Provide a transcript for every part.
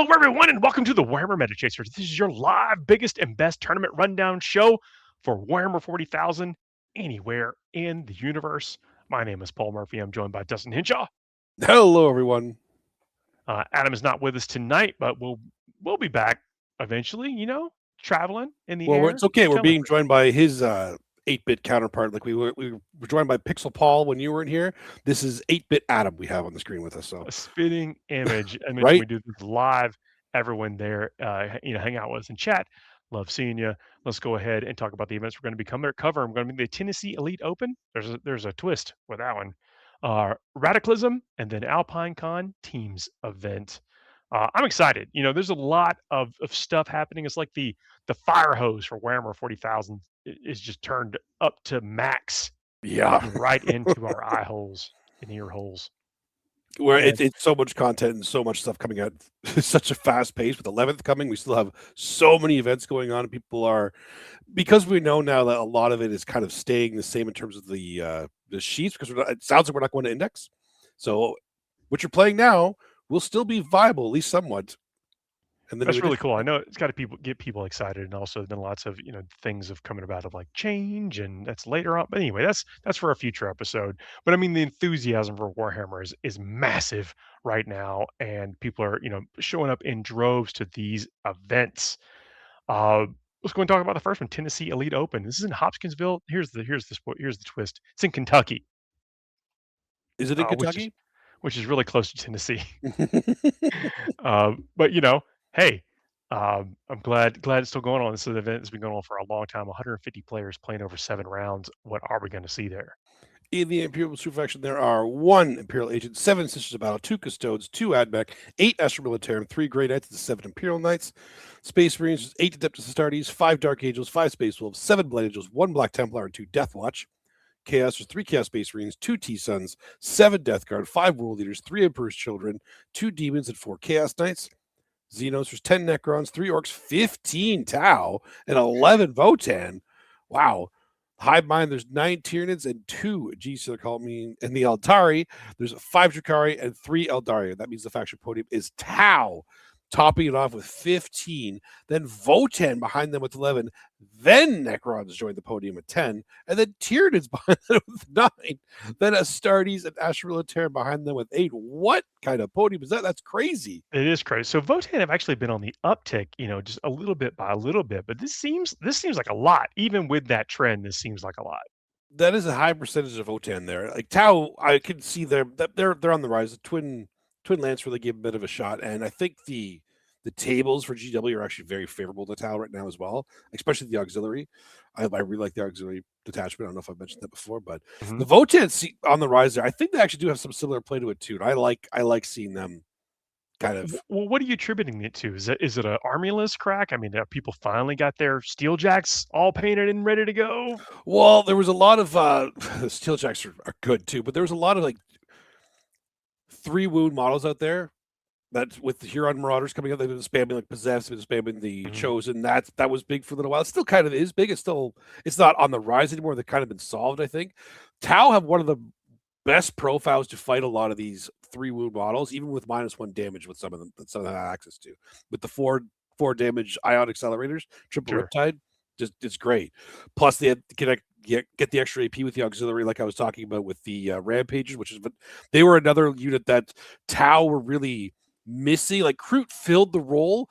Hello, everyone, and welcome to the Warhammer Meta Chasers. This is your live, biggest, and best tournament rundown show for Warhammer 40,000 anywhere in the universe. My name is Paul Murphy. I'm joined by Dustin Henshaw. Hello, everyone. Adam is not with us tonight, but we'll be back eventually. Traveling in the Well, air. it's okay. We're Telling being joined by his 8-bit counterpart. Like we were joined by Pixel Paul when you weren't here. This is 8-bit Adam we have on the screen with us. So a spitting image. I mentioned we right, do this live. Everyone there, hang out with us in chat. Love seeing you. Let's go ahead and talk about the events we're going to be covering. We're going to be the Tennessee Elite Open. There's a twist with that one. Ratacylsm and then Alpine-con teams event. I'm excited. There's a lot of stuff happening. It's like the fire hose for Warhammer 40,000 is just turned up to max, yeah. right into our eye holes and ear holes. Where And it's so much content and so much stuff coming out, such a fast pace. With 11th coming, we still have so many events going on, and people are, because we know now that a lot of it is kind of staying the same in terms of the sheets. Because it sounds like we're not going to index, so what you're playing now will still be viable, at least somewhat. And then that's really cool. I know it's got to get people excited, and also there's been lots of things have coming about of like change, and that's later on. But anyway, that's for a future episode. But I mean, the enthusiasm for Warhammer is massive right now, and people are showing up in droves to these events. Uh, let's go and talk about the first one, Tennessee Elite Open. This is in Hopkinsville. Here's the twist. It's in Kentucky, Is it in which is Kentucky? really close to Tennessee. But hey, I'm glad it's still going on. This event has been going on for a long time. 150 players playing over 7 rounds. What are we going to see there? In the Imperial Super faction, there are 1 Imperial Agent, 7 Sisters of Battle, 2 Custodes, 2 Admech, 8 Astra Militarum, 3 Grey Knights, and 7 Imperial Knights, Space Marines, 8 Adeptus Astartes, 5 Dark Angels, 5 Space Wolves, 7 Blood Angels, 1 Black Templar, and 2 Death Watch. Chaos, there's 3 Chaos Space Marines, 2 T-Suns, 7 Death Guard, 5 World Leaders, 3 Emperor's Children, 2 Demons, and 4 Chaos Knights. Xenos, there's 10 Necrons, 3 Orcs, 15 Tau, and 11 Votan. Wow. Hive Mind, there's 9 Tyranids and 2 G-Circalmine. And the Altari, there's 5 Drakari and 3 Eldaria. That means the faction podium is Tau, topping it off with 15. Then Votan behind them with 11. Then Necrons join the podium at 10. And then Tyranids behind them with 9. Then Astartes and Astra Militarum behind them with 8. What kind of podium is that? That's crazy. It is crazy. So Votan have actually been on the uptick, just a little bit by a little bit. But this seems like a lot. Even with that trend, this seems like a lot. That is a high percentage of Votan there. Like Tau, I can see they're on the rise. The twin Lance really gave a bit of a shot, and I think the tables for GW are actually very favorable to Tau right now as well, especially the auxiliary. I really like the auxiliary detachment. I don't know if I've mentioned that before, but the Votan on the rise there. I think they actually do have some similar play to it too. And I like seeing them kind of. Well, what are you attributing it to? Is it an army list crack? I mean, have people finally got their steel jacks all painted and ready to go? Well, there was a lot of steel jacks are good too, but there was a lot of like 3 wound models out there that with the Huron Marauders coming up, they've been spamming like Possessed, they've been spamming the Chosen. That was big for a little while. It still kind of is big. It's not on the rise anymore. They've kind of been solved, I think. Tau have one of the best profiles to fight a lot of these 3 wound models, even with -1 damage with some of them that some of them have access to. With the 4 damage ion accelerators, triple Sure. Riptide, just it's great. Plus they get the extra AP with the auxiliary, like I was talking about with the Rampagers, which is they were another unit that Tau were really missing. Like Kroot filled the role,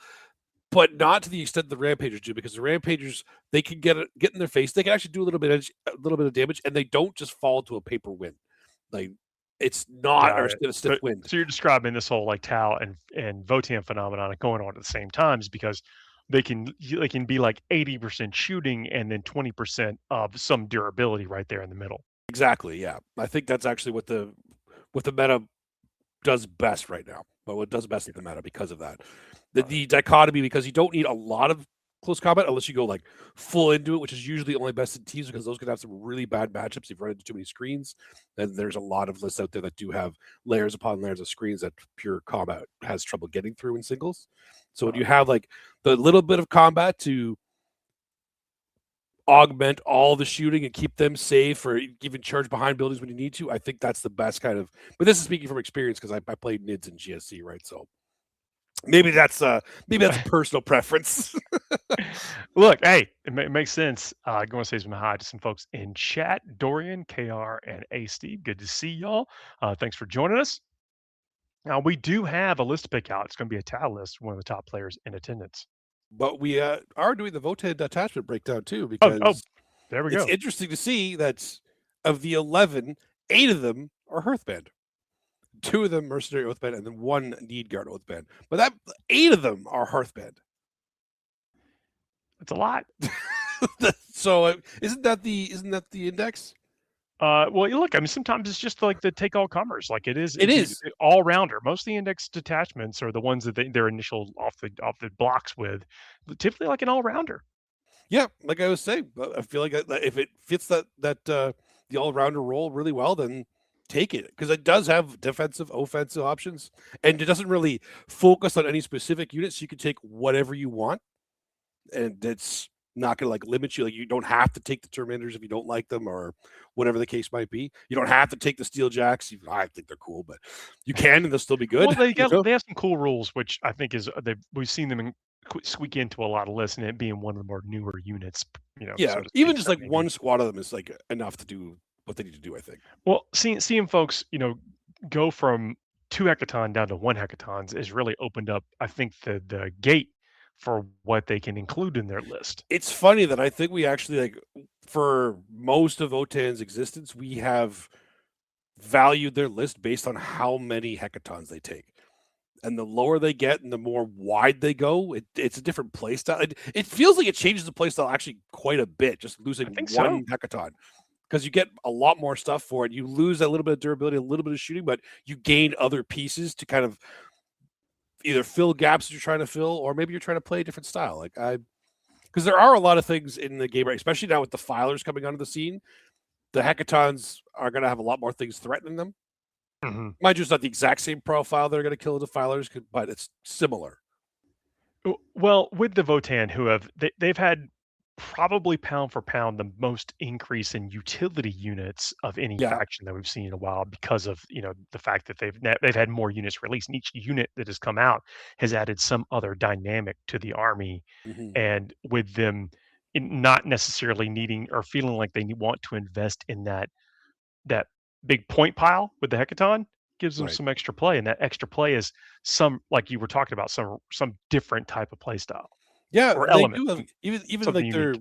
but not to the extent the Rampagers do, because the Rampagers, they can get in their face. They can actually do a little bit of damage, and they don't just fall to a paper win. Like it's not Got or it. a stiff wind. So you're describing this whole like Tau and Votan phenomenon going on at the same times because they can be like 80% shooting and then 20% of some durability right there in the middle. Exactly. Yeah, I think that's actually what the meta does best right now. But what does best in the meta because of that, the dichotomy, because you don't need a lot of close combat unless you go like full into it, which is usually only best in teams because those can have some really bad matchups. You've run into too many screens, and there's a lot of lists out there that do have layers upon layers of screens that pure combat has trouble getting through in singles. So when you have like the little bit of combat to augment all the shooting and keep them safe or even charge behind buildings when you need to, I think that's the best kind of. But this is speaking from experience because I played NIDS and GSC, right? So Maybe that's a personal preference. Look, hey, it makes sense. I want to say some hi to some folks in chat. Dorian, KR, and A Steve. Good to see y'all. Thanks for joining us. Now, we do have a list to pick out. It's going to be a towel list, one of the top players in attendance. But we are doing the Votan attachment breakdown too, Oh, because there we it's go. interesting to see that of the 11, 8 of them are Hearthband. 2 of them Mercenary Oathband, and then 1 Need Guard Oathband. But that 8 of them are Hearthband. It's a lot. So isn't that the index? Well, look, I mean, sometimes it's just like the take all comers. Like it is, It it's is. all rounder. Most of the index detachments are the ones that their initial off the blocks with, typically like an all rounder. Yeah, like I was saying, but I feel like if it fits that the all rounder role really well, then take it because it does have defensive, offensive options, and it doesn't really focus on any specific units. You can take whatever you want, and it's not going to like limit you. Like you don't have to take the Terminators if you don't like them or whatever the case might be. You don't have to take the Steel Jacks. I think they're cool, but you can, and they'll still be good. Well, You know? they have some cool rules, which I think is we've seen them squeak into a lot of lists, and it being one of the more newer units, Yeah, so to even speak. just That like may be one squad of them is like enough to do what they need to do. I think. well. Seeing folks, go from 2 hecaton down to 1 hecatons is really opened up, I think, the gate for what they can include in their list. It's funny that I think we actually like for most of Otan's existence, we have valued their list based on how many hecatons they take. And the lower they get and the more wide they go, it's a different play style. It feels like it changes the play style actually quite a bit, just losing I think so. one hecaton. Because you get a lot more stuff for it. You lose a little bit of durability, a little bit of shooting, but you gain other pieces to kind of either fill gaps that you're trying to fill, or maybe you're trying to play a different style. Like because there are a lot of things in the game, right? Especially now with the filers coming onto the scene. The hecatons are going to have a lot more things threatening them. Mhm. Mind you, it's not the exact same profile they're going to kill the filers, but it's similar. Well, with the Votan, they've had probably pound for pound the most increase in utility units of any Yeah. faction that we've seen in a while because of the fact that they've had more units released, and each unit that has come out has added some other dynamic to the army, Hmm. and with them not necessarily needing or feeling like they want to invest in that big point pile with the Hecaton gives them Right. some extra play, and that extra play is some like you were talking about some different type of play style Yeah, or they element, do have even something like unique. their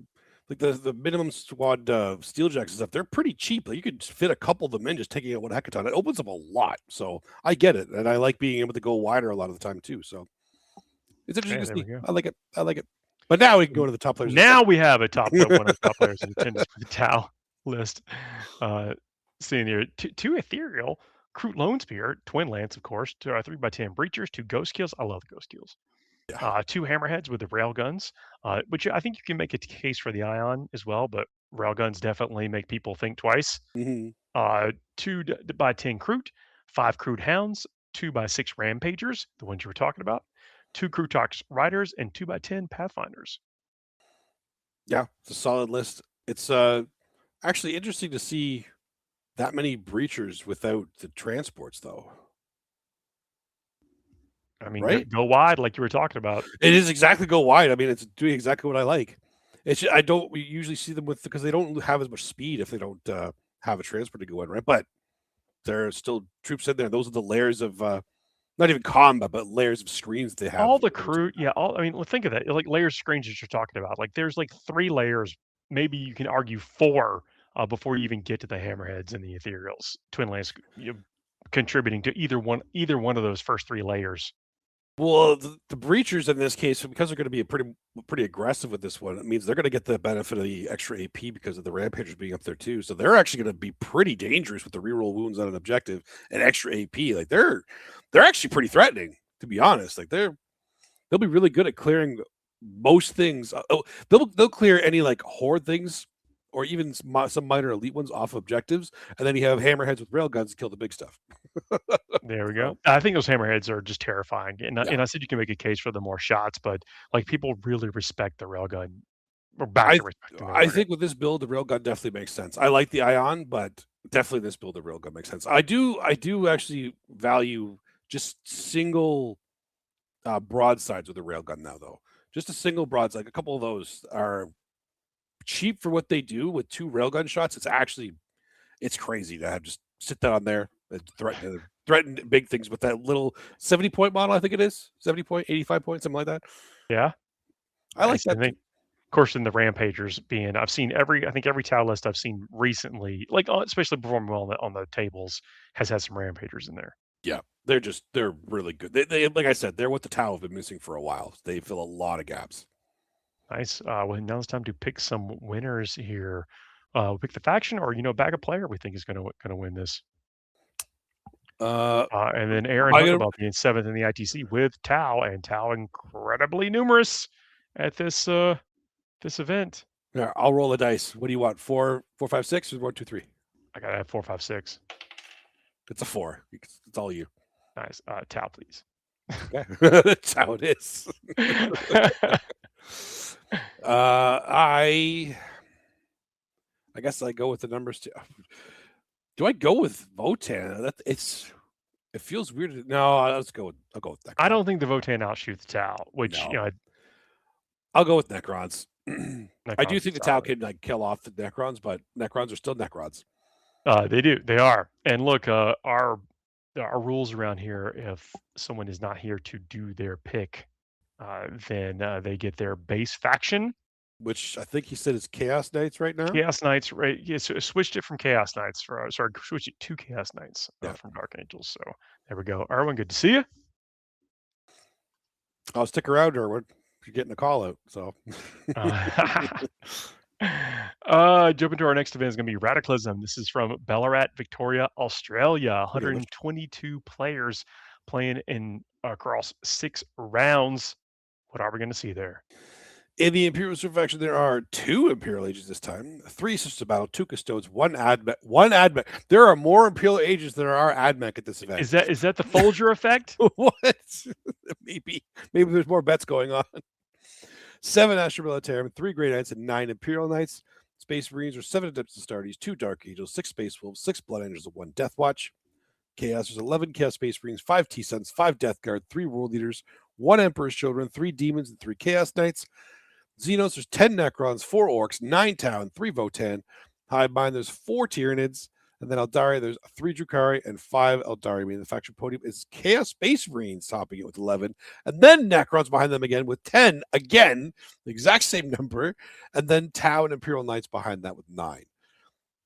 like the minimum squad steeljacks and stuff. They're pretty cheap. Like you could fit a couple of them in just taking out one hecaton. It opens up a lot. So I get it, and I like being able to go wider a lot of the time too. So it's interesting Okay, to there we see. go. I like it. I like it. But now we can go N- to the top players in Now we have one of attendance. the top players in attendance for the Tau list. Uh, Seeing here, two ethereal, Kroot Lone Spear, Twin Lance, of course, 3x10 Breachers, 2 Ghost Kills. I love the Ghost Kills. Yeah. 2 Hammerheads with the railguns, which I think you can make a case for the Ion as well, but railguns definitely make people think twice. Hmm. 2 by 10 Kroot, 5 Kroot Hounds, 2 by 6 Rampagers, the ones you were talking about, 2 Krutox Riders, and 2 by 10 Pathfinders. Yeah, it's a solid list. It's actually interesting to see that many breachers without the transports, though. I mean, Right? go wide like you were talking about. It is exactly go wide. I mean, it's doing exactly what I like. I don't we usually see them with because they don't have as much speed if they don't have a transport to go in, right? But there are still troops in there. Those are the layers of not even combat, but layers of screens they All have. the crew, yeah, all I mean, well, think of that, like, layers of screens that you're talking about, like, there's, like, 3 layers, maybe you can argue 4, before you even get to the hammerheads and the ethereals, twin lance, contributing to either one of those first 3 layers. Well, the breachers in this case, because they're going to be pretty aggressive with this one, it means they're going to get the benefit of the extra AP because of the rampagers being up there too. So they're actually going to be pretty dangerous with the reroll wounds on an objective and extra AP. Like they're actually pretty threatening, to be honest. Like they'll be really good at clearing most things. Oh, they'll clear any like horde things or even some minor elite ones off objectives, and then you have hammerheads with railguns to kill the big stuff. There we go. So I think those hammerheads are just terrifying, yeah. and I said you can make a case for the more shots, but, like, people really respect the railgun. We're back I to respecting the I railgun. think with this build, the railgun definitely makes sense. I like the ion, but definitely this build, the railgun makes sense. I do actually value just single broadsides with a railgun now, though. Just a single broadside. A couple of those are cheap for what they do with 2 railgun shots. It's crazy to have just sit down there and threaten big things with that little 70-point model. I think it is 70 point, 85 point, something like that. Yeah, I like nice. that And then, too. of course, in the Rampagers being, I think every tile list I've seen recently, like especially performing well on the tables, has had some Rampagers in there. Yeah, they're really good. They like I said, they're what the Tau have been missing for a while. They fill a lot of gaps. Nice. Well, now it's time to pick some winners here. We'll pick the faction, or bag a player we think is gonna win this. Uh, And then am Aaron I gonna Huckabee being seventh in the ITC with Tau, and Tau incredibly numerous at this event. Yeah, I'll roll a dice. What do you want? 4, 4, 5, 6, or 1, 2, 3? I gotta have 4, 5, 6. It's a 4. It's all you. Nice. Tau, please. Okay, that's how it is. I guess I go with the numbers too. Do I go with Votan? It feels weird. No, I'll go with I Necron. don't think the Votan outshoots Tau, which No, I'll go with Necrons. I do Necrons think the Tau solid. can like kill off the Necrons, but Necrons are still Necrons. They do. They are. And look, our rules around here, if someone is not here to do their pick, then they get their base faction. Which I think he said is Chaos Knights right now. Chaos Knights, right? Yeah, so switched it from Chaos Knights switched it to Chaos Knights Yeah, from Dark Angels. So there we go. Erwin, good to see you. I'll stick around, or you're getting a call out. So, Jumping to our next event is going to be Ratacylsm. This is from Ballarat, Victoria, Australia. look at this. 122 players playing in across 6 rounds. What are we going to see there? In the Imperial Super faction, there are 2 Imperial Ages this time, 3 Sisters of Battle, 2 Custodes, 1 Admech, 1 Admech. There are more Imperial Ages than there are Admech at this event. Is that the Folger effect? What? Maybe there's more bets going on. 7 Astra Militarum, 3 Grey Knights, and 9 Imperial Knights. Space Marines are 7 Adepts Astartes, 2 Dark Angels, 6 Space Wolves, 6 Blood Angels, and 1 Death Watch. Chaos, there's 11 Chaos Space Marines, 5 T-Suns, 5 Death Guard, 3 World Leaders, 1 Emperor's Children, 3 Demons, and 3 Chaos Knights. Xenos, there's 10 Necrons, 4 Orcs, 9 Tau, and 3 Votan. Hive Mind, there's 4 Tyranids. And then Eldari, there's 3 Drukhari and 5 Eldari. Meaning the faction podium is Chaos Space Marines topping it with 11. And then Necrons behind them again with 10. Again, the exact same number. And then Tau and Imperial Knights behind that with 9.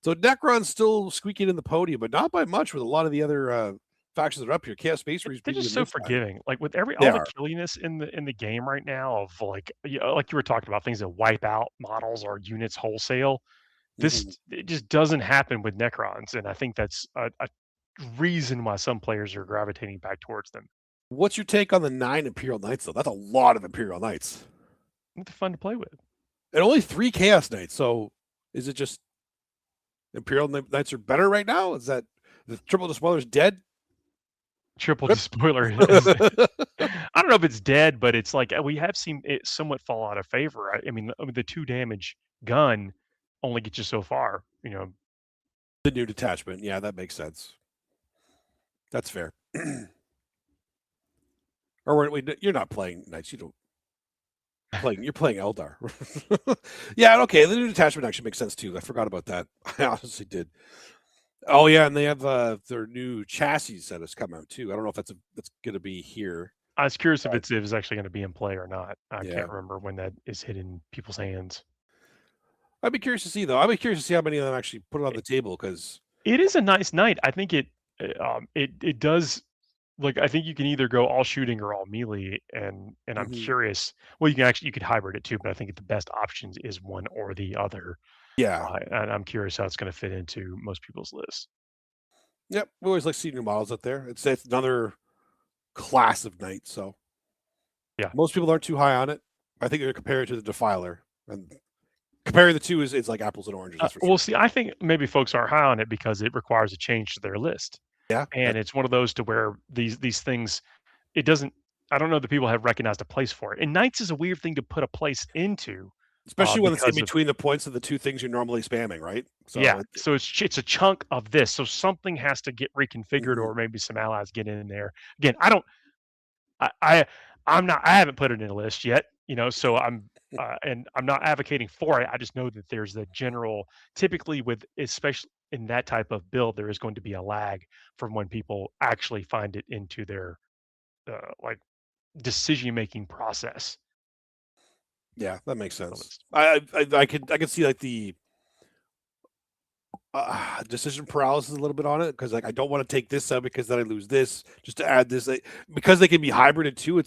So Necron's still squeaking in the podium, but not by much with a lot of the other factions that are up here. Chaos Space Marines They're being just the so most high. forgiving. Like with all They the are. killiness in the game right now of like like you were talking about things that wipe out models or units wholesale. Mhm. It just doesn't happen with Necrons, and I think that's a reason why some players are gravitating back towards them. What's your take on the 9 Imperial Knights, though? That's a lot of Imperial Knights. They're fun to play with. And only 3 Chaos Knights. So is it just Imperial Knights are better right now? Is that the Triple Despoiler's dead? Triple spoiler is I don't know if it's dead, but it's like we have seen it somewhat fall out of favor. I mean, the 2 damage gun only gets you so far. The new detachment. Yeah, that makes sense. That's fair. Or wait, you're not playing Knights. You don't. You're playing Eldar. Yeah, okay. The new detachment actually makes sense too. I forgot about that. I honestly did. Oh yeah, and they have their new chassis that has come out too. I don't know if that's going to be here. I was curious if it's actually going to be in play or not. I Yeah. can't remember when that is hitting people's hands. I'd be curious to see though. I'd be curious to see how many of them actually put it on the table because It is a nice night. I think it does. Like I think you can either go all shooting or all melee, and I'm curious. Well, you could hybrid it too, but I think the best options is one or the other. yeah. And I'm curious how it's going to fit into most people's lists. Yep. We always like seeing new models out there. It's another class of knight. So Yeah. most people aren't too high on it. I think they're comparing it to the Defiler, and comparing the two is like apples and oranges. That's for sure. Well, see, I think maybe folks aren't high on it because it requires a change to their list, Yeah. and it's one of those to where these things, it doesn't. I don't know that people have recognized a place for it. And Knights is a weird thing to put a place into, Especially when it's in because of between the points of the 2 things you're normally spamming, right? So yeah. So it's a chunk of this. So something has to get reconfigured, Mhm. or maybe some allies get in there. Again, I don't. I I haven't put it in a list yet, so and I'm not advocating for it. I just know that there's a general, typically with, especially in that type of build, there is going to be a lag from when people actually find it into their like decision making process. Yeah, that makes The sense. list. I could see like the decision paralysis a little bit on it because like I don't want to take this out because then I lose this just to add this because they can be hybrided too.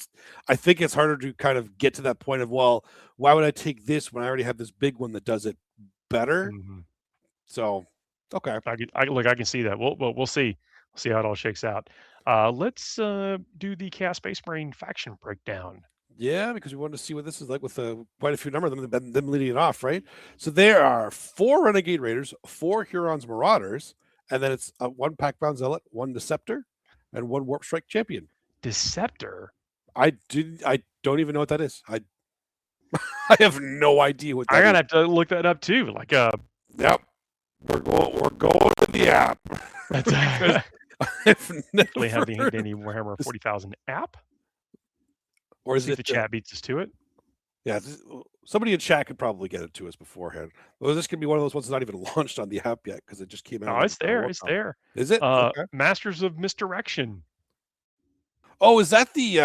I think it's harder to kind of get to that point of, well, why would I take this when I already have this big one that does it better? Mhm. So okay, I can see that. We'll see. We'll see how it all shakes out. Let's do the Chaos Space Marine faction breakdown. yeah, because we wanted to see what this is like with quite a few number of them leading it off, right? So there are 4 Renegade Raiders, 4 Hurons Marauders, and then it's 1 Pack-Bound Zealot, 1 Deceptor, and 1 Warp Strike Champion. Deceptor. I don't even know what that is. I have no idea what I that is. gotta have to look that up too. Like Yep. We're going to the app that's because I've definitely never have the heard of Danny Warhammer this. 40,000 app. Or is See if it the chat beats us to it. yeah, somebody in chat could probably get it to us beforehand. Well, this could be one of those ones that's not even launched on the app yet because it just came out Oh, on it's there. It's Warcom. there. Is it? Okay. Masters of Misdirection. Oh, is that the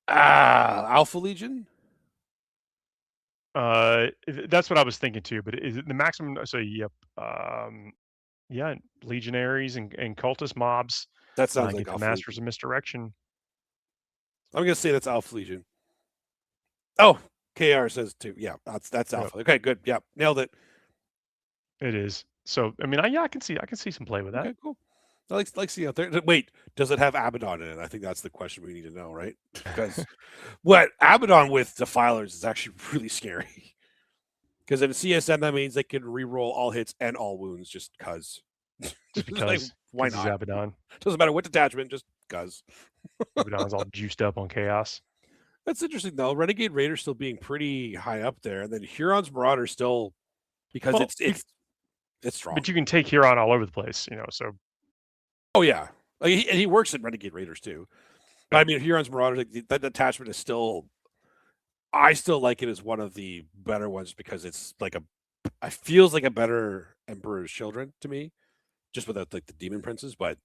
Alpha Legion? That's what I was thinking too. But is it the maximum? So yep. Yeah, legionaries and cultist mobs That sounds like get the Alpha Masters Legion. of Misdirection. I'm gonna say that's Alpha Legion. Oh, KR says too. Yeah, that's Yep, Alpha. Okay, good. Yep, nailed it. it is. So I mean, I can see some play with that. Okay, cool. I like seeing out there. Wait, does it have Abaddon in it? I think that's the question we need to know, right? Because what Abaddon with Defilers is actually really scary. Because in CSM, that means they can re-roll all hits and all wounds just because. Just Like, because why he's not? Abaddon. Doesn't matter what detachment, just because. Abaddon's all juiced up on chaos. That's interesting though. Renegade Raider still being pretty high up there, and then Huron's Marauder still because Well, it's strong. but you can take Huron all over the place, So Oh yeah, like, and he works in Renegade Raiders too. But I mean, Huron's Marauder, like, that attachment is still. I still like it as one of the better ones because it's like it feels like a better Emperor's Children to me, just without like the Demon Princes, but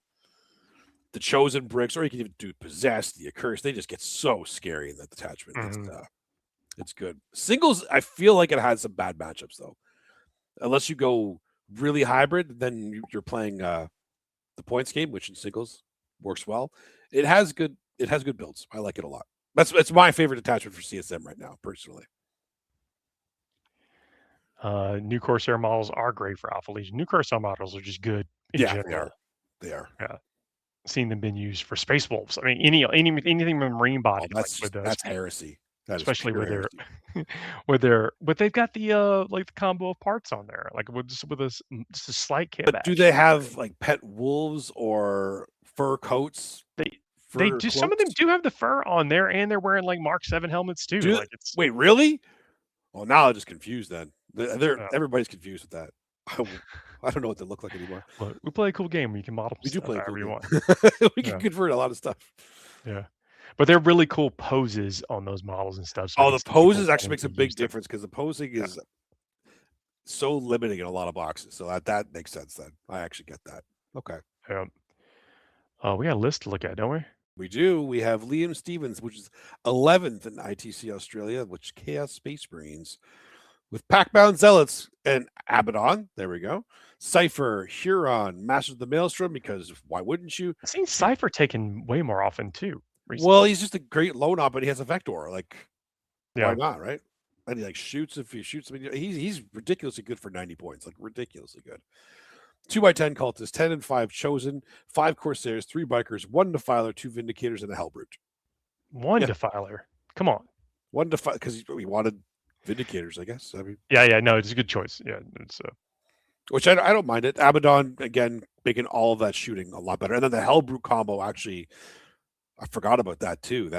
the Chosen bricks, or you can even do Possessed, the Accursed, they just get so scary in that detachment. mhm. It's good. Singles, I feel like it has some bad matchups though. Unless you go really hybrid, then you're playing the points game, which in singles works well. It has good builds. I like it a lot. It's my favorite attachment for CSM right now, personally. New Corsair models are great for Alpha Legion. New Corsair models are just good in Yeah, they general. are. They are. Yeah, seeing them been used for Space Wolves. I mean, anything with marine Oh, bodies, like with that's heresy. That is especially pure with their heresy. but they've got the like the combo of parts on there, like just a slight But do kitbash. they have like pet wolves or fur coats, They fur do. Some of them cloaks? do have the fur on there, and they're wearing like Mark 7 helmets too. Do Like it's wait, really? Well, now I'm just confused. Then they're uh, everybody's confused with that. I don't know what they look like anymore. look, we play a cool game where you can model We do stuff play a cool however you game. want. We can Yeah, convert a lot of stuff. yeah. But they're really cool poses on those models and stuff. So I Oh, can the see people poses actually wanting makes to a big use them. difference because the posing Yeah. is so limiting in a lot of boxes. So that makes sense. Then I actually get that. Okay, Yeah. We got a list to look at, don't we? we do. We have Liam Stevens, which is 11th in ITC Australia, which Chaos Space Marines with Pack-Bound Zealots and Abaddon. There we go. Cypher, Huron, Masters of the Maelstrom, because why wouldn't you? I've seen Cypher taken way more often too Well, recently. he's just a great lone op, but he has a Vector. Like, why Yeah. not, right? And he like shoots if he shoots. I mean, he's ridiculously good for 90 points, like ridiculously good. 2x10 cultists, 10 and 5 chosen, 5 corsairs, 3 bikers, 1 defiler, 2 vindicators, and a hellbrute. One Yeah, defiler. Come on. 1 defiler because he wanted vindicators, I guess. I mean, Yeah. No, it's a good choice. Yeah. It's which I don't mind it. Abaddon again making all of that shooting a lot better, and then the hellbrute combo actually, I forgot about that too.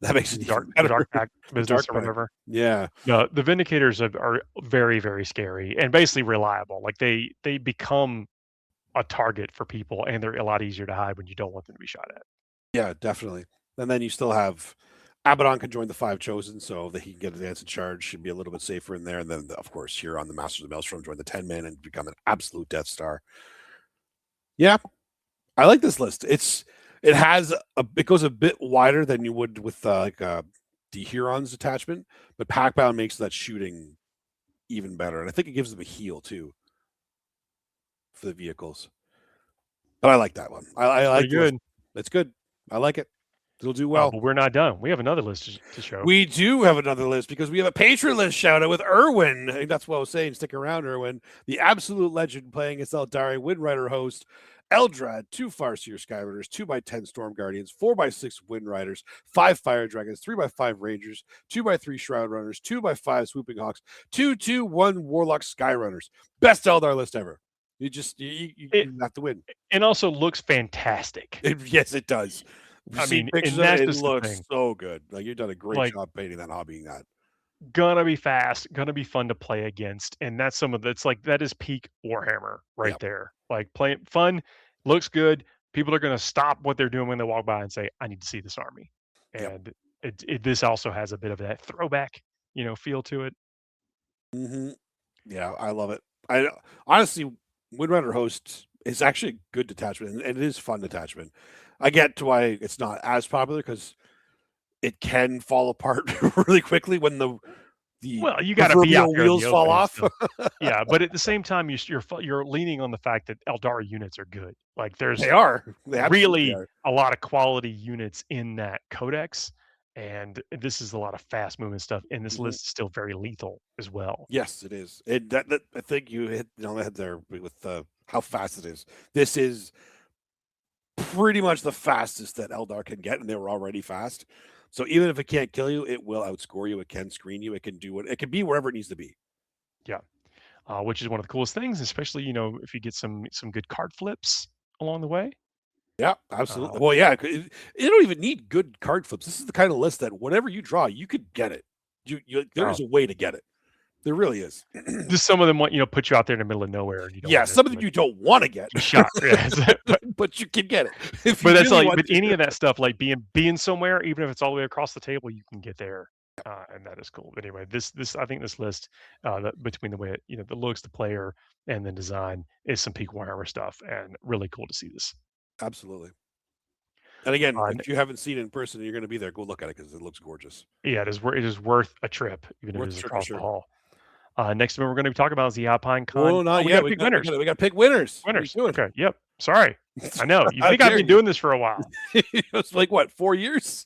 That makes it even the dark better. pack The business dark or pack. whatever. Yeah. No, the Vindicators are very, very scary and basically reliable. Like they become a target for people, and they're a lot easier to hide when you don't want them to be shot at. Yeah, definitely. And then you still have Abaddon can join the 5 chosen, so that he can get an advanced charge, should be a little bit safer in there. And then, of course, Huron, the Masters of the Maelstrom, join the 10 man and become an absolute Death Star. Yeah, I like this list. It goes a bit wider than you would with the Huron's attachment, but Packbound makes that shooting even better, and I think it gives them a heal too for the vehicles. But I like that one. I It's like pretty the list. good. It's good. I like it. It'll do well. But we're not done. We have another list to show. We do have another list because we have a patron list shout out with Erwin. I think that's what I was saying. Stick around, Erwin. The absolute legend playing as Eldari, Windrider host, Eldrad, 2 Farseer Skyriders, 2x10 Storm Guardians, 4x6 Wind Riders, 5 Fire Dragons, 3x5 Rangers, 2x3 Shroud Runners, 2x5 Swooping Hawks, 2/2/1 Warlock Skyrunners. Best Eldar list ever. It You have to win. and also looks fantastic. Yes, it does. We've I seen mean, pictures and of it. that's It just the looks thing. so good. Like, you've done a great Like, job painting that, hobbying that. gonna be fast, gonna be fun to play against, and that's some of the it's like that is peak Warhammer right Yep. there. Like playing fun, looks good. People are gonna stop what they're doing when they walk by and say, "I need to see this army." Yep. And this also has a bit of that throwback, feel to it. Mhm. Yeah, I love it. I honestly, Windrunner Host is actually a good detachment, and it is fun detachment. I get to why it's not as popular because it can fall apart really quickly when the Well, you gotta be out proverbial there in the wheels fall open and off. stuff. Yeah, but at the same time, you're leaning on the fact that Eldari units are good. Like, They there's are. They absolutely really are. a lot of quality units in that codex, and this is a lot of fast moving stuff, and this Mhm. list is still very lethal as well. Yes, it is. That I think you hit the nail on the head there with how fast it is. This is pretty much the fastest that Eldar can get, and they were already fast. So even if it can't kill you, it will outscore you. It can screen you. It can do it can be wherever it needs to be. Yeah, which is one of the coolest things, especially if you get some good card flips along the way. Yeah, Uh, absolutely. Well, yeah, you don't even need good card flips. This is the kind of list that whatever you draw, you could get it. There is oh, a way to get it. There really is. just some of them want put you out there in the middle of nowhere, and you don't Yeah, want to some of them you don't want to get, be shot. Yes, but you can get it if but you that's really like want but to. any of that stuff, like being somewhere, even if it's all the way across the table, you can get there, and that is cool. But anyway, this I think this list, between the way the looks, the player, and the design is some peak Warhammer stuff, and really cool to see this. Absolutely. And again, Uh, if you haven't seen it in person and you're going to be there, go look at it because it looks gorgeous. yeah, it is worth a trip, even if it Worth the is trip for across the sure. hall. Next event we're going to be talking about is the Alpine-con. Well, Oh, not we yet. got to pick winners. We got to pick winners. What are you Winners. doing? Okay. Yep. Sorry. I know. You How think I've dare been you? doing this for a while? It's like what, 4 years?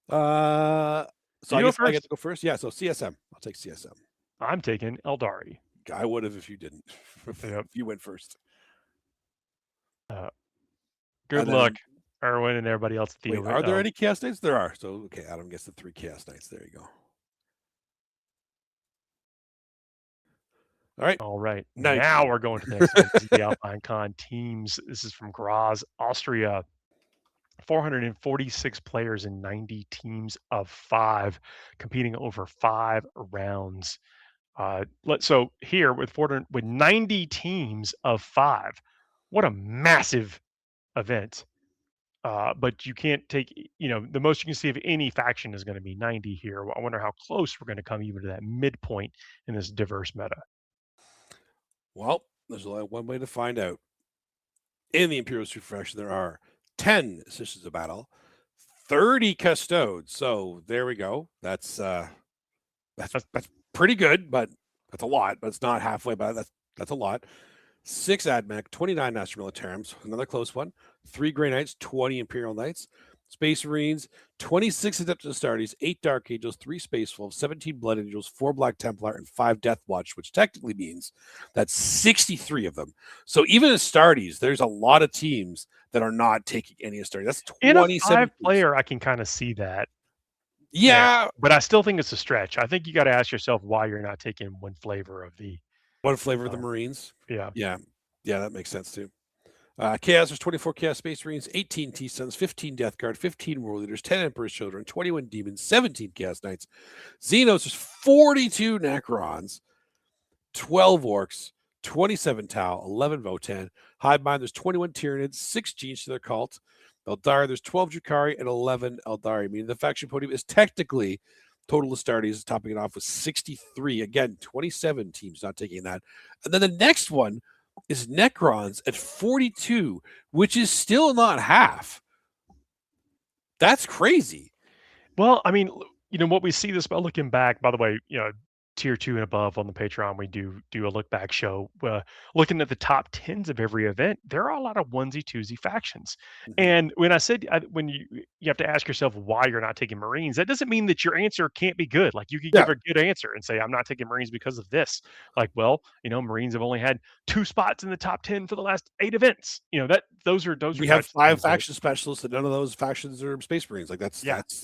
Uh, so You I go guess I get first. to go first. Yeah. So CSM. I'll take CSM. I'm taking Eldari. I would have if you didn't. Yep. If you went first. Uh, Good And luck, then Erwin, and everybody else at the wait, are there any Chaos Knights? There are. So okay, Adam gets the 3 Chaos Knights. There you go. All right. All right. Now you Now can we're going to the next event. This is the Alpine-con teams. This is from Graz, Austria. 446 players in 90 teams of 5, competing over 5 rounds. So here with 90 teams of 5, what a massive event. But you can't take, the most you can see of any faction is going to be 90 here. I wonder how close we're going to come even to that midpoint in this diverse meta. Well, there's only one way to find out. In the Imperial Refresh, there are 10 Sisters of Battle, 30 Custodes. So there we go. That's pretty good, but that's a lot. But it's not halfway, but that's a lot. 6 AdMech, 29 Master Militariums, another close one. 3 Grey Knights, 20 Imperial Knights, Space Marines, 26 Adeptus Astartes, 8 Dark Angels, 3 Space Wolves, 17 Blood Angels, 4 Black Templar, and 5 Death Watch, which technically means that's 63 of them. So even Astartes, there's a lot of teams that are not taking any Astartes. That's In a 27 teams. 5-player, I can kind of see that. Yeah. But I still think it's a stretch. I think you got to ask yourself why you're not taking one flavor of the. One flavor of the Marines. Yeah. Yeah. Yeah, that makes sense too. Chaos, there's 24 Chaos Space Marines, 18 T-Suns, 15 Death Guard, 15 War Leaders, 10 Emperor's Children, 21 Demons, 17 Chaos Knights. Xenos, there's 42 Necrons, 12 Orcs, 27 Tau, 11 Votan. Hivemind, there's 21 Tyranids, 6 Genes to their cult, Eldari, there's 12 Drukhari and 11 Eldari, meaning the faction podium is technically total Astartes, topping it off with 63. Again, 27 teams not taking that. And then the next one is Necrons at 42, which is still not half. That's crazy. Well, I mean, what we see this by looking back, by the way, tier 2 and above on the Patreon, we do a look back show. Looking at the top tens of every event, there are a lot of onesie twosie factions. Mhm. And when I said when you have to ask yourself why you're not taking Marines, that doesn't mean that your answer can't be good. Like you could Yeah, give a good answer and say, I'm not taking Marines because of this. Like, well, Marines have only had 2 spots in the top 10 for the last 8 events. That those are we have types of 5 things that faction specialists, and none of those factions are Space Marines. Like yeah, that's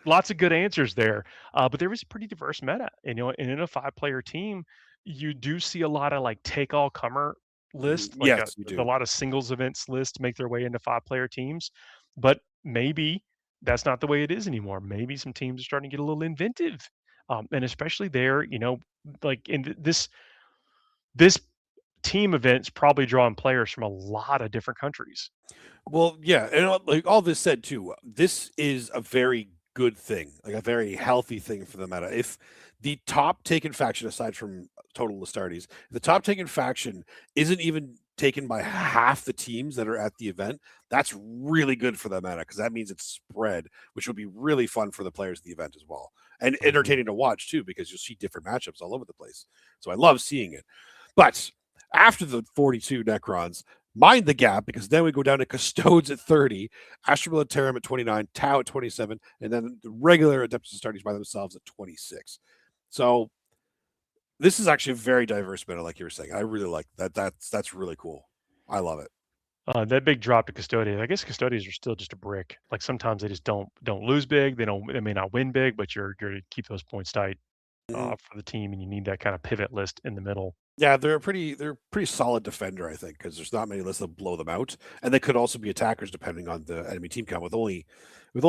lots of good answers there, but there was a pretty diverse meta. And in a 5-player team, you do see a lot of like take all comer Mhm. list, like Yes, you a do. lot of singles events list make their way into 5-player teams. But maybe that's not the way it is anymore. Maybe some teams are starting to get a little inventive, and especially there, like in this team events probably drawing players from a lot of different countries. Well, yeah, and like all this said too, this is a very good thing, like a very healthy thing for the meta. If the top taken faction, aside from total Astartes, the top taken faction isn't even taken by half the teams that are at the event, that's really good for the meta because that means it's spread, which would be really fun for the players of the event as well, and Mhm. entertaining to watch too because you'll see different matchups all over the place. So I love seeing it. But after the 42 Necrons, mind the gap because then we go down to Custodes at 30, Astra Militarum at 29, Tau at 27, and then the regular Adeptus Astartes by themselves at 26. So this is actually a very diverse meta, like you were saying. I really like that. That's really cool. I love it. That big drop to custodians. I guess custodians are still just a brick. Like sometimes they just don't lose big. They may not win big, but you're to keep those points tight Mhm. for the team, and you need that kind of pivot list in the middle. Yeah, they're a pretty solid defender, I think, because there's not many lists that blow them out, and they could also be attackers depending on the enemy team count. With only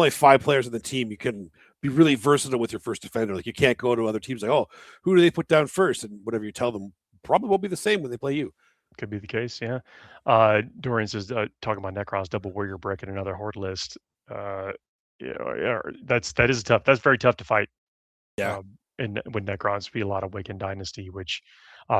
5 players in the team, you can be really versatile with your first defender. Like you can't go to other teams like, oh, who do they put down first, and whatever you tell them probably won't be the same when they play you. Could be the case, yeah. Dorian says talking about Necrons double warrior brick and another horde list. Uh, yeah, that is tough. That's very tough to fight. Yeah, And with Necrons, be a lot of Waken Dynasty, which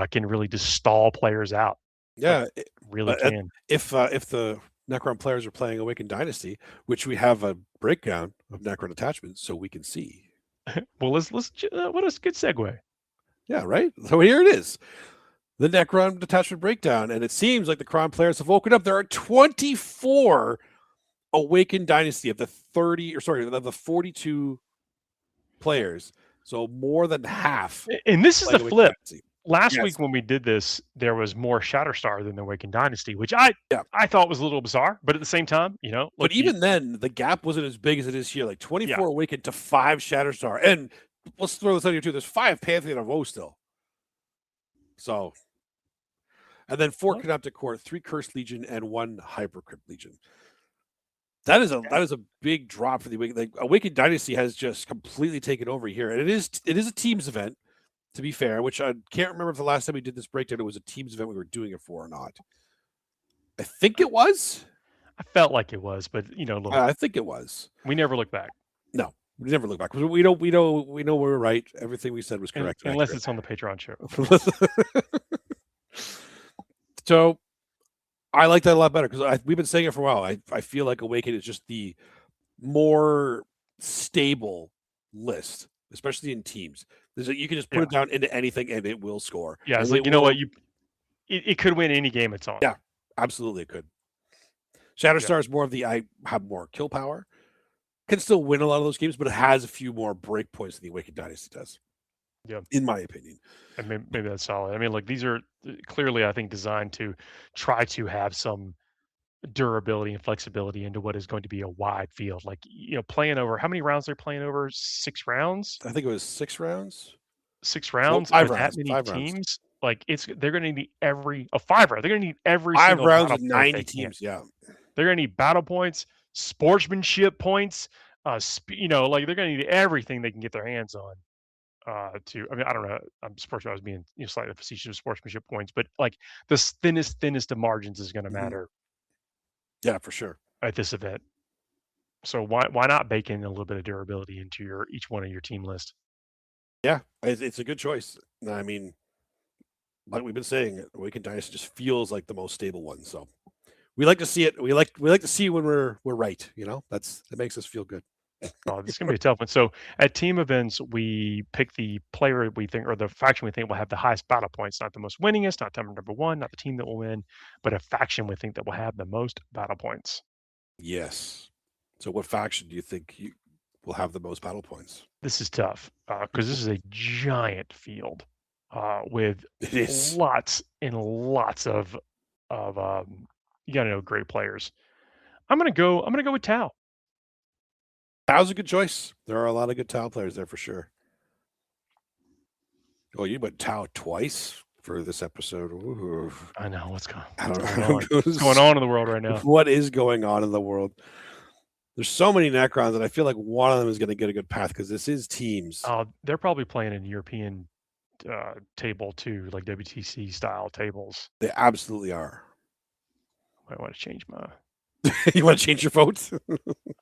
can really just stall players out. Like yeah. really can. If the Necron players are playing Awakened Dynasty, which we have a breakdown of Necron attachments, so we can see. Well, what a good segue. Yeah, right. So here it is. The Necron detachment breakdown, and it seems like the Cron players have woken up. There are 24 Awakened Dynasty of the 30, or sorry, of the 42 players. So more than half And this is the playing Awakened flip. Dynasty. Last Yes. week when we did this, there was more Shatterstar than the Awakened Dynasty, which I thought was a little bizarre, but at the same time, But look, even then, the gap wasn't as big as it is here. Like yeah, 24 Awakened to 5 Shatterstar. And let's throw this out here too. There's 5 Pantheon of Woe still. So, and then 4 well, Canoptic Core, 3 Cursed Legion, and 1 Hypercrypt Legion. That is a big drop for the Awakened. Like Awakened Dynasty has just completely taken over here. And it is a teams event, to be fair, which I can't remember if the last time we did this breakdown, it was a teams event we were doing it for or not. I think it was. I felt like it was, but look, I think it was. we never look back No, we never look back. We know we were right. Everything we said was correct and unless accurate. it's on the Patreon show. So I like that a lot better because we've been saying it for a while. I feel like Awaken is just the more stable list, especially in teams. You can just put Yeah, it down into anything and it will score. yeah. It's And like it you know what will, it could win any game it's on. yeah, absolutely it could. Yeah, Shatterstar is more of the I have more kill power. Can still win a lot of those games, but it has a few more break points than the Awakened Dynasty does, yeah. in my opinion. And maybe that's solid. I mean, like these are clearly, I think, designed to try to have some durability and flexibility into what is going to be a wide field. Like, playing over how many rounds they're playing over? 6 rounds? I think it was 6 rounds. Six Nope, rounds five with that rounds. many 5 rounds. teams? Like they're gonna need every a 5 round. They're gonna need every 5 single rounds battle with point 90 they can. teams. Yeah. They're gonna need battle points, sportsmanship points, like they're gonna need everything they can get their hands on. I mean, I don't know. I was being slightly facetious with sportsmanship points, but like the thinnest of margins is going to Mhm. matter. Yeah, for sure. at this event. So why not bake in a little bit of durability into each one of your team list? Yeah, it's a good choice. I mean, like we've been saying, Awakened Dynasty just feels like the most stable one. So we like to see it. We like to see when we're right. That makes us feel good. Oh, this is gonna be a tough one. So at team events, we pick the player we think or the faction we think will have the highest battle points, not the most winningest, not number one, not the team that will win, but a faction we think that will have the most battle points. Yes. So what faction do you think will have the most battle points? This is tough because this is a giant field with It is. lots and lots of you gotta know great players. I'm gonna go with Tau. Tao's a good choice. There are a lot of good Tao players there for sure. Oh, you went Tao twice for this episode. Ooh. I know I what's don't going know. on. What's going on in the world right now? What is going on in the world? There's so many Necrons, and I feel like one of them is going to get a good path because this is teams. They're probably playing in European table too, like WTC style tables. They absolutely are. I want to change my You want to change your vote?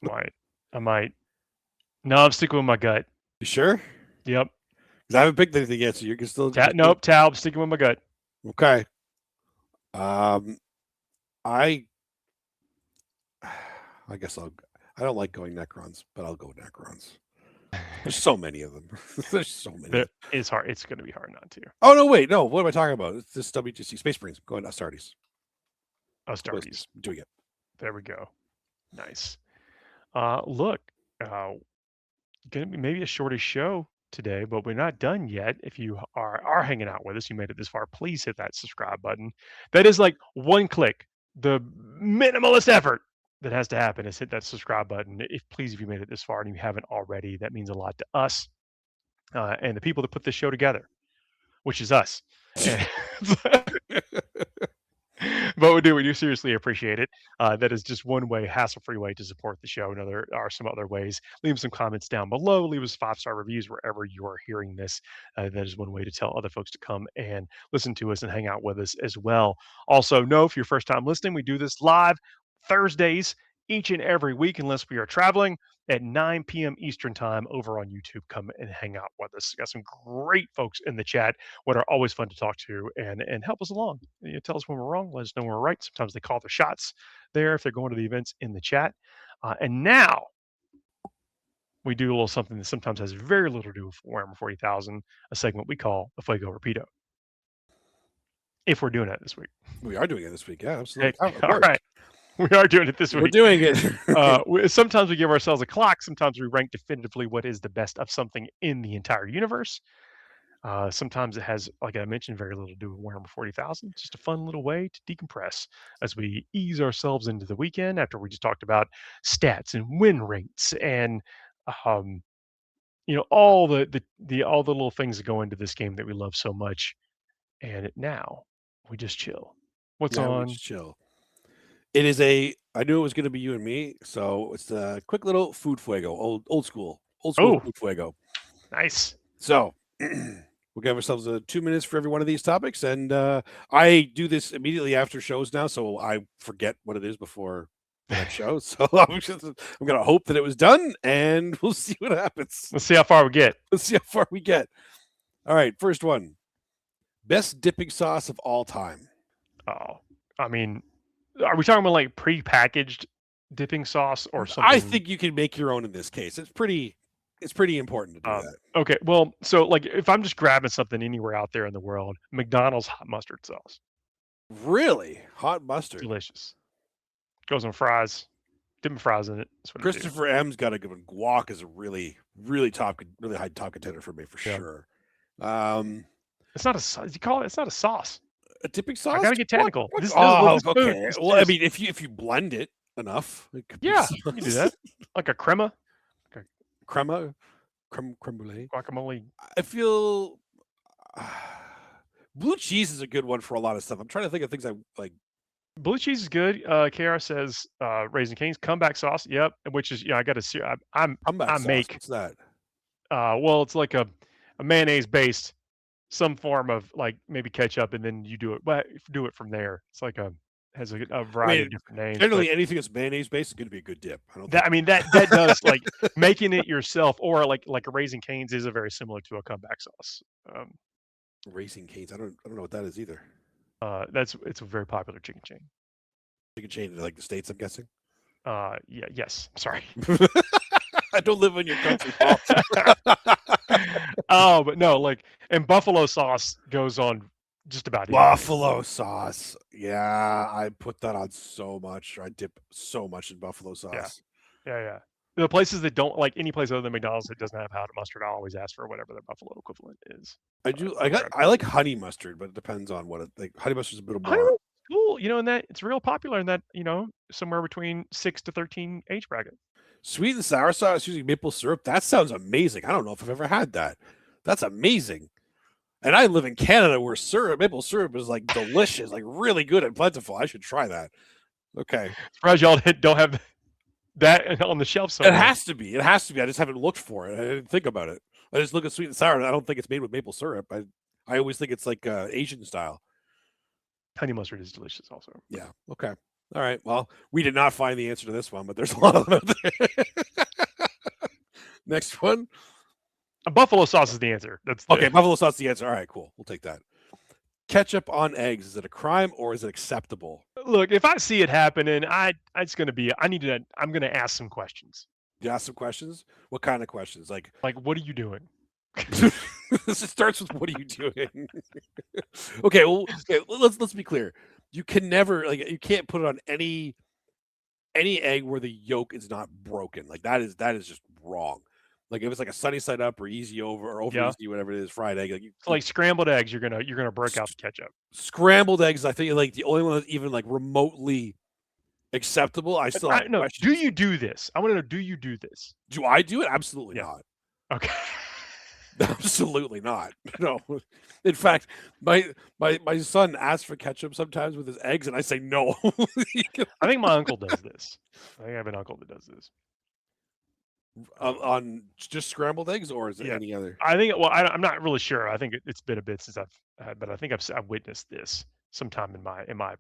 might I might. No, I'm sticking with my gut. You sure? Yep. Because I haven't picked anything yet, so you can still. Nope. Tau. I'm sticking with my gut. Okay. I I guess I don't like going Necrons, but I'll go Necrons. There's so many of them. There's so many. It's hard. It's going to be hard not to. Oh no, wait, no. What am I talking about? It's this WTC Space Marines. Go ahead, Astartes. Astartes. Doing it. There we go. Nice. Look, gonna be maybe a shortish show today, but we're not done yet. If you are hanging out with us, you made it this far, please hit that subscribe button. That is like one click. The minimalist effort that has to happen is hit that subscribe button. If you made it this far and you haven't already, that means a lot to us and the people that put this show together, which is us. And but we do seriously appreciate it. That is just one way, hassle-free way to support the show. And there are some other ways. Leave some comments down below. Leave us 5-star reviews wherever you are hearing this. That is one way to tell other folks to come and listen to us and hang out with us as well. Also, know if you're first time listening, we do this live Thursdays each and every week, unless we are traveling at 9 p.m. Eastern time over on YouTube. Come and hang out with us. Got some great folks in the chat what are always fun to talk to and help us along. Tell us when we're wrong, let us know when we're right. Sometimes they call the shots there if they're going to the events in the chat. And now we do a little something that sometimes has very little to do with Warhammer 40,000, a segment we call the Fuego Rapido. If we're doing it this week. We are doing it this week. Yeah, absolutely. Hey, all right. We are doing it this week. We're doing it. Sometimes we give ourselves a clock. Sometimes we rank definitively what is the best of something in the entire universe. Sometimes it has, like I mentioned, very little to do with Warhammer 40,000. Just a fun little way to decompress as we ease ourselves into the weekend after we just talked about stats and win rates and um, all all the little things that go into this game that we love so much. And now we just chill. What's Now we on? just chill. I knew it was going to be you and me, so it's the quick little food fuego, old school Oh, food fuego. nice. So we'll give ourselves 2 minutes for every one of these topics, and I do this immediately after shows now, so I forget what it is before the next show. So I'm going to hope that it was done, and we'll see what happens. Let's see how far we get. Let's see how far we get. All right, first one. Best dipping sauce of all time. Oh, I mean, are we talking about like pre-packaged dipping sauce or something? I think you can make your own in this case. It's pretty important to do that. Okay, well, so like if I'm just grabbing something anywhere out there in the world, McDonald's hot mustard sauce. Really? Hot mustard. Delicious. Goes on fries. Dipping fries in it. Christopher M's got a good one. Guac is a really high top contender for me for sure. It's not a you call it. It's not a sauce. A dipping sauce. I gotta get technical. What? This Okay. Well, I mean, if you blend it enough, it could you can do that. Like a crema. Creme brulee. Guacamole. I feel blue cheese is a good one for a lot of stuff. I'm trying to think of things I like. Blue cheese is good. KR says Raising Cane's comeback sauce. Yep, which is I got to. I make. What's that? Well, it's like a mayonnaise based, some form of like maybe ketchup, and then you do it. Well, do it from there. It's like has a I variety of mean, different names, but generally anything that's mayonnaise based is going to be a good dip. I don't that think I mean that does like making it yourself or like a Raising Cane's is a very similar to a comeback sauce. Um, Racing Cane's. I don't know what that is either. it's a very popular chicken chain. Chicken chain in like the States, I'm guessing. Yeah, yes. Sorry. I don't live in your country, Paul. Oh, but no, like, and buffalo sauce goes on just about anything. Buffalo sauce. Yeah, I put that on so much. I dip so much in buffalo Yeah, sauce. yeah. The places that don't like any place other than McDonald's that doesn't have powdered mustard, I always ask for whatever their buffalo equivalent is. I do. For whatever I like honey mustard, but it depends on what it like. Honey mustard's a bit more. honeymoon's cool, and that it's real popular in that somewhere between 6 to 13 age bracket. Sweet and sour sauce using maple syrup. That sounds amazing. I don't know if I've ever had that. That's amazing. And I live in Canada where maple syrup is like delicious, like really good and plentiful. I should try that. Okay. Surprised y'all don't have that on the shelf It somewhere. has to be. It has to be. I just haven't looked for it. I didn't think about it. I just look at sweet and sour, and I don't think it's made with maple syrup. I always think it's like Asian style. Honey mustard is delicious also. Yeah. Okay. All right. Well, we did not find the answer to this one, but there's a lot of them out there. Next one. A buffalo sauce is the answer. That's Okay. Buffalo sauce is the answer. All right. Cool. We'll take that. Ketchup on eggs. Is it a crime or is it acceptable? Look, if I see it happening, it's going to be. I'm going to ask some questions. You ask some questions. What kind of questions? Like, what are you doing? this starts with what are you doing? Okay, well, okay, let's be clear. You can never you can't put it on any egg where the yolk is not broken. Like that is just wrong. Like if it's like a sunny side up or easy over or over Yeah. easy, whatever it is, fried egg. Like scrambled eggs, you're gonna break out the ketchup. Scrambled eggs, I think like the only one that's even like remotely acceptable. I still have No. Do questions. you do this? I want to know. Do you do this? Do I do it? Absolutely Yeah. not. Okay. Absolutely not. No. In fact, my son asks for ketchup sometimes with his eggs, and I say no. I think my uncle does this. I think I have an uncle that does this. On just scrambled eggs, or is it any other? I think. Well, I'm not really sure. I think it's been a bit since I've had, but I think I've witnessed this sometime in my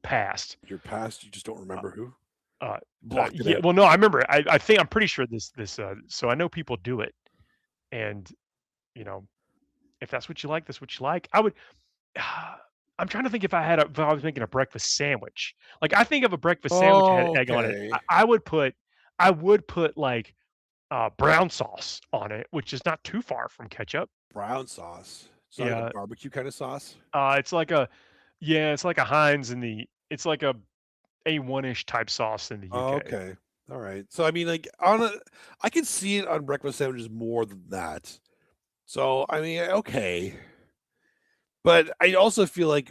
past. Your past, you just don't remember who? Yeah. Well, no, I remember. I think I'm pretty sure this. So I know people do it, and if that's what you like, that's what you like. I would. I'm trying to think if I was making a breakfast sandwich. Like I think of a breakfast sandwich that had egg on it. Okay. I would put like brown sauce on it, which is not too far from ketchup. Brown sauce. It's not like a barbecue kind of sauce. It's like it's like a Heinz it's like a A1-ish type sauce in the UK. Okay. All right. So I mean, like I can see it on breakfast sandwiches more than that. So I mean, okay. But I also feel like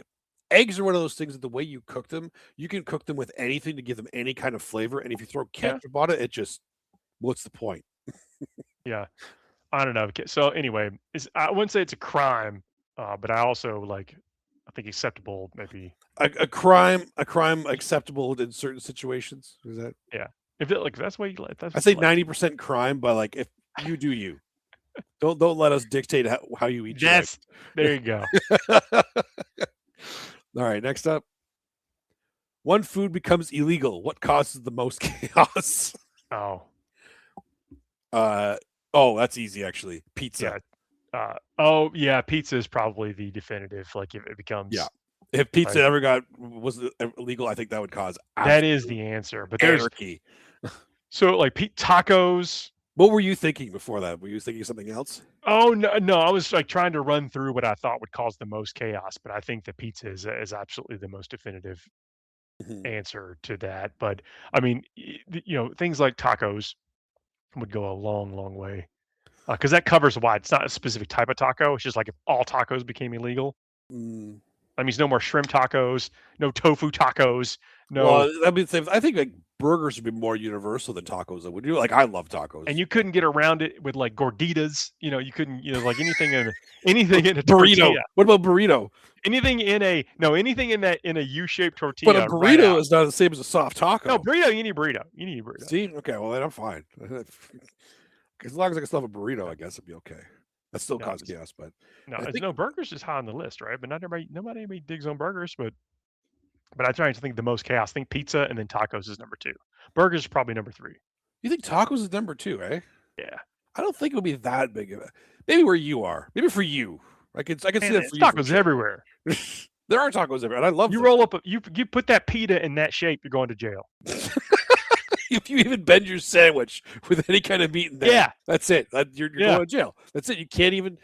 eggs are one of those things that the way you cook them, you can cook them with anything to give them any kind of flavor. And if you throw ketchup on it, what's the point? Yeah. I don't know. So anyway, I wouldn't say it's a crime, but I also I think acceptable maybe. A crime acceptable in certain situations. Is that? Yeah. If that's what you like, I say 90% crime, but like if you do you. Don't let us dictate how you eat. Yes. There you go. All right, next up. One food becomes illegal. What causes the most chaos? Oh. That's easy actually. Pizza. Yeah. Pizza is probably the definitive. Like if it becomes. Yeah. If pizza ever was illegal, I think that would cause. That is the answer. But anarchy. So like tacos. What were you thinking before that? Were you thinking something else? Oh no! I was like trying to run through what I thought would cause the most chaos, but I think the pizza is absolutely the most definitive answer to that. But I mean, things like tacos would go a long, long way because that covers wide. It's not a specific type of taco. It's just like if all tacos became illegal, that means no more shrimp tacos, no tofu tacos, no. Well, I mean, I think like burgers would be more universal than tacos. Would you? Like, I love tacos, and you couldn't get around it with like gorditas. You couldn't. Like anything in a burrito. Tortilla. What about burrito? Anything in a U-shaped tortilla. But a burrito is not the same as a soft taco. No, burrito. You need burrito. See, okay, well then I'm fine. As long as I can still have a burrito, I guess it'd be okay. That still causes chaos, but burgers is high on the list, right? But nobody digs on burgers, but But I try to think the most chaos. I think pizza and then tacos is number 2. Burgers is probably number 3. You think tacos is number 2, eh? Yeah. I don't think it'll be that big of a. Maybe where you are. Maybe for you. I can see Man, that there's for you for tacos sure. everywhere. There are tacos everywhere, and I love You them. roll up you put that pita in that shape, you're going to jail. If you even bend your sandwich with any kind of meat in there, Yeah. that's it. You're going to jail. That's it. You can't even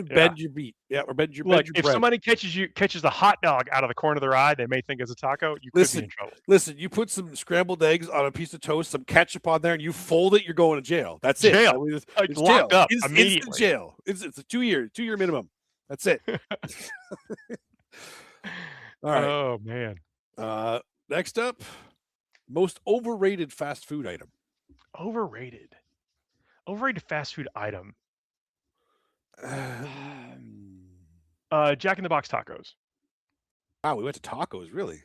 bend your meat. Yeah, or bend your Look, if bread. somebody catches a hot dog out of the corner of their eye, they may think it's a taco. You could be in trouble. Listen, you put some scrambled eggs on a piece of toast, some ketchup on there, and you fold it, you're going to jail. That's it. Jail. I mean, it's locked jail. up Instant immediately. jail. It's a 2-year minimum. That's it. All right. Oh man. Next up, most overrated fast food item. Overrated fast food item. Jack in the Box tacos. Wow, we went to tacos, really.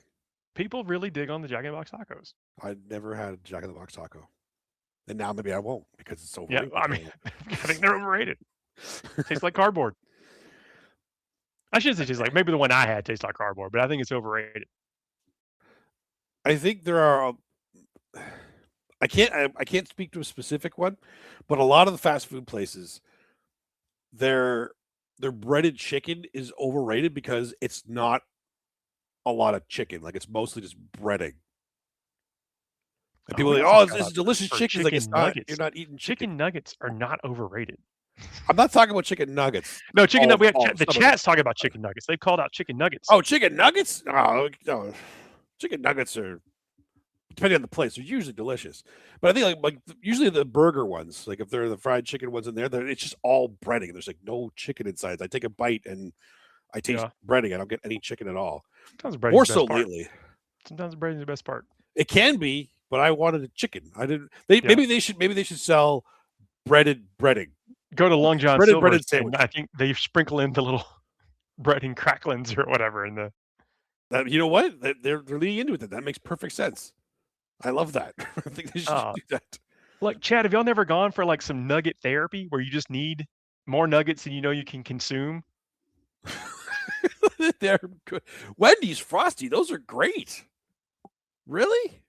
People really dig on the Jack in the Box tacos. I never had a Jack in the Box taco. And now maybe I won't because it's Yeah, overrated. I mean, I think they're overrated. Tastes like cardboard. I shouldn't say tastes like. Maybe the one I had tastes like cardboard, but I think it's overrated. I think there are. I can't speak to a specific one, but a lot of the fast food places, their breaded chicken is overrated because it's not a lot of chicken. Like it's mostly just breading. And people are like, oh, this is delicious chicken. Like it's not. You're not eating chicken. Chicken nuggets are not overrated. I'm not talking about chicken nuggets. No, chicken nuggets. The chat's talking about chicken nuggets. They've called out chicken nuggets. Oh, chicken nuggets? Oh, no. Chicken nuggets are, depending on the place, they're usually delicious. But I think like usually the burger ones, like if they're the fried chicken ones in there, it's just all breading. There's like no chicken inside. I take a bite and I taste breading. I don't get any chicken at all. Sometimes breading more so lately. Sometimes breading is the best part. It can be, but I wanted a chicken. I didn't. Maybe they should sell breaded breading. Go to Long John Silver's, and I think they sprinkle in the little breading cracklings or whatever in the. You know what? They're leaning into it. That makes perfect sense. I love that. I think they should do that. Look, Chad, have y'all never gone for like some nugget therapy where you just need more nuggets than you know you can consume? They're good. Wendy's Frosty, those are great. Really?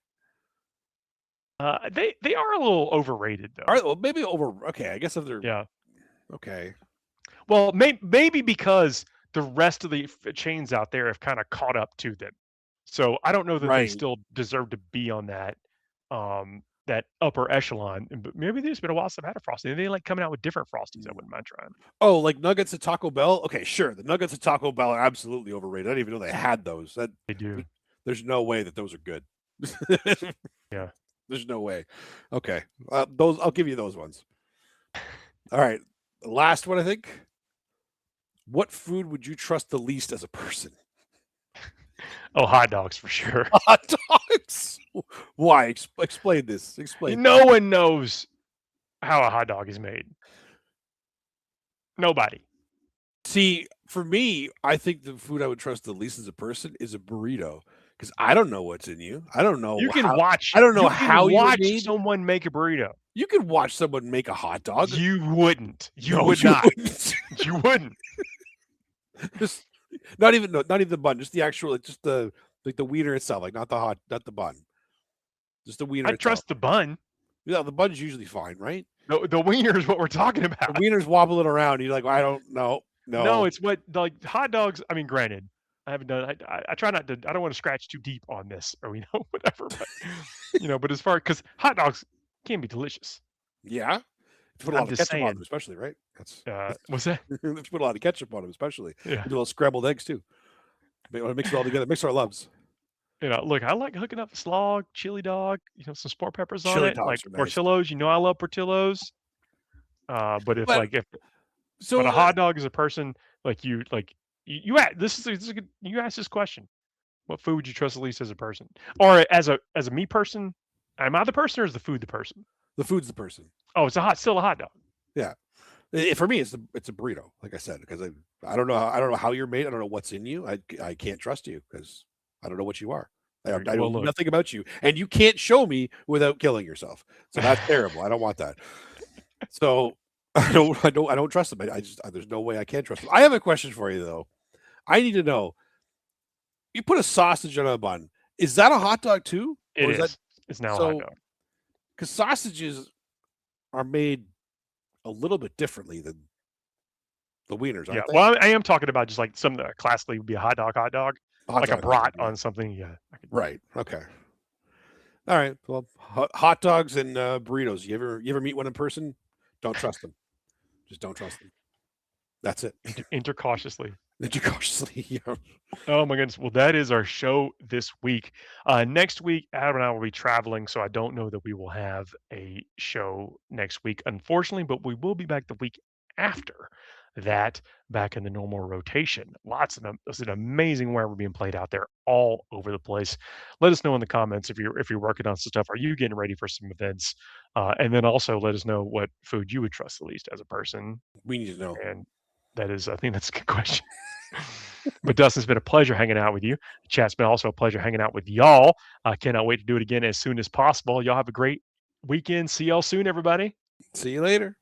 They are a little overrated though. All right, well, maybe okay, I guess if they're okay. Well, maybe because the rest of the chains out there have kind of caught up to them. So I don't know that they still deserve to be on that that upper echelon. But maybe there's been a while since I've had a Frosty. They like coming out with different Frosties. I wouldn't mind trying. Oh, like nuggets at Taco Bell? Okay, sure. The nuggets at Taco Bell are absolutely overrated. I didn't even know they had those. They do. There's no way that those are good. Yeah. There's no way. Okay. Those I'll give you those ones. All right. The last one, I think. What food would you trust the least as a person? Oh, hot dogs for sure. Hot dogs? Why? Explain this. Explain. No one knows how a hot dog is made. Nobody. See, for me, I think the food I would trust the least as a person is a burrito. Because I don't know what's in you. I don't know. You can watch. I don't know how you watch someone make a burrito. You could watch someone make a hot dog. You wouldn't. You would not. You wouldn't. Just not even the bun. Just the actual. Just the wiener itself. Like not the bun. Just the wiener. I trust the bun. Yeah, the bun's usually fine, right? No, the wiener is what we're talking about. The wiener's wobbling around. You're like, I don't know. No, it's what like hot dogs. I mean, granted. I haven't done. I try not to. I don't want to scratch too deep on this, or whatever. But but as far because hot dogs can be delicious. Yeah, put a lot of ketchup on them, especially, right? That's what's that? Let's put a lot of ketchup on them, especially. Yeah, do a little scrambled eggs too. Mix it all together. Mix our loves. Look, I like hooking up a slog, chili dog. Some sport peppers on it, like nice. Portillo's. I love Portillo's. But if a hot dog is a person you ask this question: what food would you trust the least as a person, or as a me person? Am I the person, or is the food the person? The food's the person. Oh, it's still a hot dog. Yeah, for me, it's a burrito. Like I said, because I don't know how you're made. I don't know what's in you. I can't trust you because I don't know what you are. I know nothing about you, and you can't show me without killing yourself. So that's terrible. I don't want that. So I don't trust them. There's no way I can trust them. I have a question for you though. I need to know you put a sausage on a bun. Is that a hot dog too? It Or is that is. It's now a hot so? dog. Because sausages are made a little bit differently than the wieners, Yeah. aren't they? Well, I am talking about just like some that classically would be a hot dog, Hot like a dog, hot dog, brat yeah. on something. Yeah. I could, Right. Okay. All right. Well, hot dogs and burritos. You ever meet one in person? Don't trust them. Just don't trust them. That's it. enter cautiously. Did you cautiously? Yeah. Oh my goodness. Well, that is our show this week. Next week, Adam and I will be traveling, so I don't know that we will have a show next week, unfortunately, but we will be back the week after that, back in the normal rotation. Lots of them. It's an amazing Warhammer being played out there all over the place. Let us know in the comments if you're working on some stuff. Are you getting ready for some events? And then also let us know what food you would trust the least as a person. We need to know. And that is, I think that's a good question. But Dustin, it's been a pleasure hanging out with you. The chat's been also a pleasure hanging out with y'all. I cannot wait to do it again as soon as possible. Y'all have a great weekend. See y'all soon, everybody. See you later.